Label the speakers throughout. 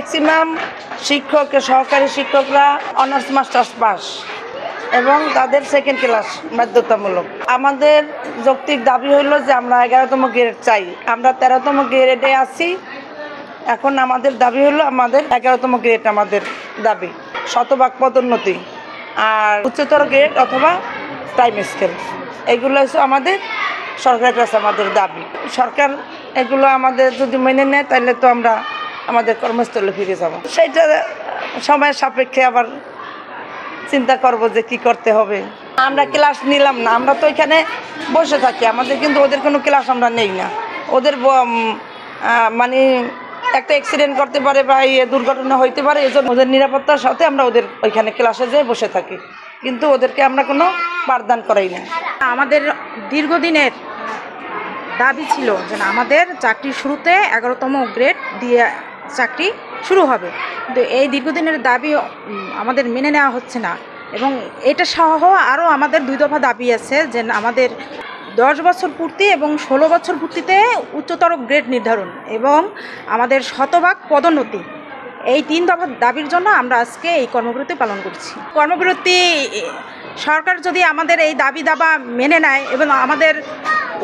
Speaker 1: Maximum শিক্ষক সহকারী শিক্ষকরা অনার্স মাস্টার্স পাস এবং তাদের সেকেন্ড ক্লাস বাধ্যতামূলক। আমাদের যৌক্তিক দাবি হলো যে আমরা 11তম গ্রেড চাই। আমরা 13তম গ্রেডে আছি। এখন আমাদের দাবি হলো আমাদের 11তম গ্রেড আমাদের দাবি, শতভাগ পদোন্নতি আর উচ্চতর গ্রেড অথবা টাইম স্কেল, এগুলো হচ্ছে আমাদের সরকারের কাছে আমাদের দাবি। সরকার এগুলো আমাদের যদি মেনে নেয় তাহলে তো আমরা আমাদের কর্মস্থলে ফিরে যাব। সেইটা সময়ের সাপেক্ষে আবার চিন্তা করব যে কি করতে হবে। আমরা ক্লাস নিলাম না, আমরা তো এখানে বসে থাকি, আমাদের কিন্তু ওদের কোনো ক্লাস আমরা নেই না। ওদের মানে একটা অ্যাক্সিডেন্ট করতে পারে বা দুর্ঘটনা হইতে পারে, এই জন্য ওদের নিরাপত্তার সাথে আমরা ওদের ওইখানে ক্লাসে যেয়ে বসে থাকি, কিন্তু ওদেরকে আমরা কোনো পাঠদান করাই না।
Speaker 2: আমাদের দীর্ঘদিনের দাবি ছিল যে আমাদের চাকরির শুরুতে 11তম গ্রেড দিয়ে চাকরি শুরু হবে, কিন্তু এই দীর্ঘদিনের দাবি আমাদের মেনে নেওয়া হচ্ছে না। এবং এটা সহ আরও আমাদের 2 দফা দাবি আছে যে আমাদের 10 বছর পূর্তি এবং 16 বছর পূর্তিতে উচ্চতর গ্রেড নির্ধারণ এবং আমাদের শতভাগ পদোন্নতি। এই 3 দফা দাবির জন্য আমরা আজকে এই কর্মবিরতি পালন করছি। কর্মবিরতি সরকার যদি আমাদের এই দাবি দাবা মেনে নেয় এবং আমাদের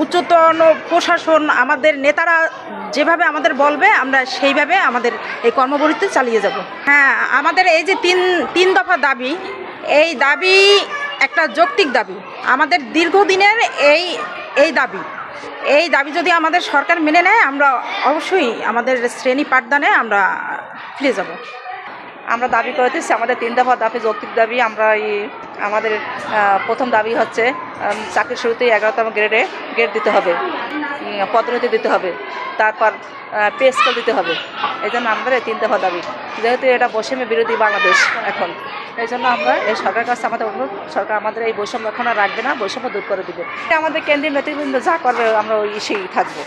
Speaker 2: উচ্চতর প্রশাসন আমাদের নেতারা যেভাবে আমাদের বলবে আমরা সেইভাবে আমাদের এই কর্মবিরতি চালিয়ে যাব। হ্যাঁ, আমাদের এই যে তিন দফা দাবি, এই দাবি একটা যৌক্তিক দাবি, আমাদের দীর্ঘদিনের এই দাবি যদি আমাদের সরকার মেনে নেয় আমরা অবশ্যই আমাদের শ্রেণী পাঠদানে আমরা ফিরে যাব।
Speaker 3: আমরা দাবি করেছি আমাদের 3 দফা দাবি যৌক্তিক দাবি। আমরা আমাদের প্রথম দাবি হচ্ছে চাকরির শুরুতেই 11তম গ্রেড দিতে হবে, পদোন্নতি দিতে হবে, তারপর পে স্কেল দিতে হবে। এই জন্য আমাদের এই 3 দফা দাবি, যেহেতু এটা বৈষম্য বিরোধী বাংলাদেশ এখন, এই জন্য আমরা এই সরকারের কাছে আমাদের অনুরোধ, সরকার আমাদের এই বৈষম্য এখন আর রাখবে না, বৈষম্য দূর করে দেবে। আমাদের কেন্দ্রীয় নেতৃবৃন্দ যা করবে আমরা ওই ইসেই থাকবো।